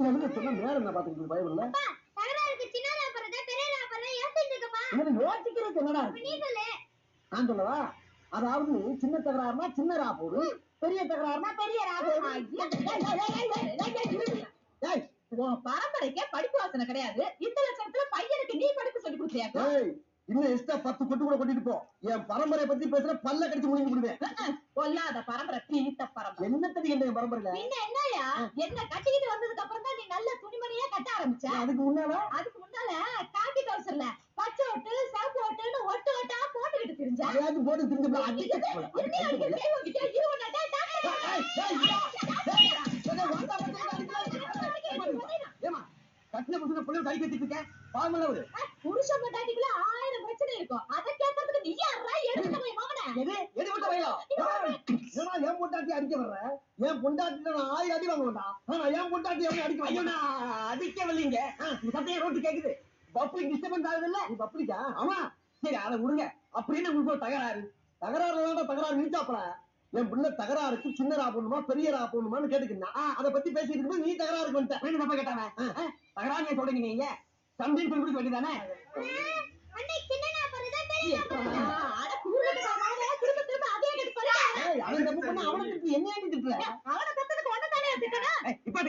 சொன்ன நேரம் என்ன பாத்துக்கிட்டு பயப்படல. யோசிக்கிறது என்னடா நான் சொல்லவா? அதாவது சின்ன தகராறுனா சின்ன ரா போடு, பெரிய தகராறுனா பெரிய ரா போடு. பரம்பரைக்கே படிப்பு வாசனை கிடையாது. இந்த லட்சணத்துல பையனுக்கு நீ படிப்பு சொல்லி கொடுத்தியா? இன்னும் எக்ஸ்ட்ரா 10 கொட்டு கூட கொட்டிட்டு போ. என் பரம்பரை பத்தி பேசுற பல்ல கடிச்சு முடிஞ்சு விடுவேன். கொல்லாத பரம்பரை தீத்த பரம்பரை. என்ன தெரியும் என் பரம்பரையில? என்னையா என்ன கட்டிக்கிட்டு வந்ததுக்கு அப்புறம் தான் நீ நல்ல துணிமணியா கட்ட ஆரம்பிச்ச. அதுக்கு முன்னால காக்கி கவுசர்ல பச்சை ஓட்டு சிவப்பு ஓட்டுன்னு ஒட்டு ஒட்டா போட்டுக்கிட்டு திரிஞ்ச. அதையாவது போட்டு திரிஞ்சு கட்டின புதுல பிள்ளை கை கட்டிட்டு இருக்கேன். பாவமல்லவரு புருஷன் பொண்டாட்டிக்குள்ள 1000 பிரச்சனை இருக்கும். அதை கேட்கறதுக்கு நீ யாரா? எடுத்து போய் மாமனே. எடுத்து வயலோ. என் பொண்டாட்டி அடிக்க வர்ற? என் பொண்டாட்டி நான் 1000 அடி வாங்க வேண்டாம். ஆனா என் பொண்டாட்டி எப்படி அடிக்க வைக்க? அடிக்க வரலீங்க. சட்டையை ரோட்டு கேக்குது. பப்ளிக் டிஸ்டர்பன்ஸ் ஆகுது இல்ல? நீ பப்ளிக்கா? ஆமா. சரி அதை விடுங்க. அப்படின்னு உங்களுக்கு ஒரு தகராறு நீட்டாப்பல. என் பிள்ளை தகராறுக்கு சின்னரா போடணுமா பெரியரா போடணுமான்னு கேட்டுக்கிட்டா அதை பத்தி பேசிட்டு இருக்கும்போது நீ தகராறுக்கு வந்துட்ட. தப்ப கேட்டாங்க. தகராறு சொல்றீங்க நீங்க சண்டைன்னு சொல்லி கொடுக்க வேண்டியதானே? அவன் தப்பு பண்ண அவனுக்கு என்ன திட்டுற?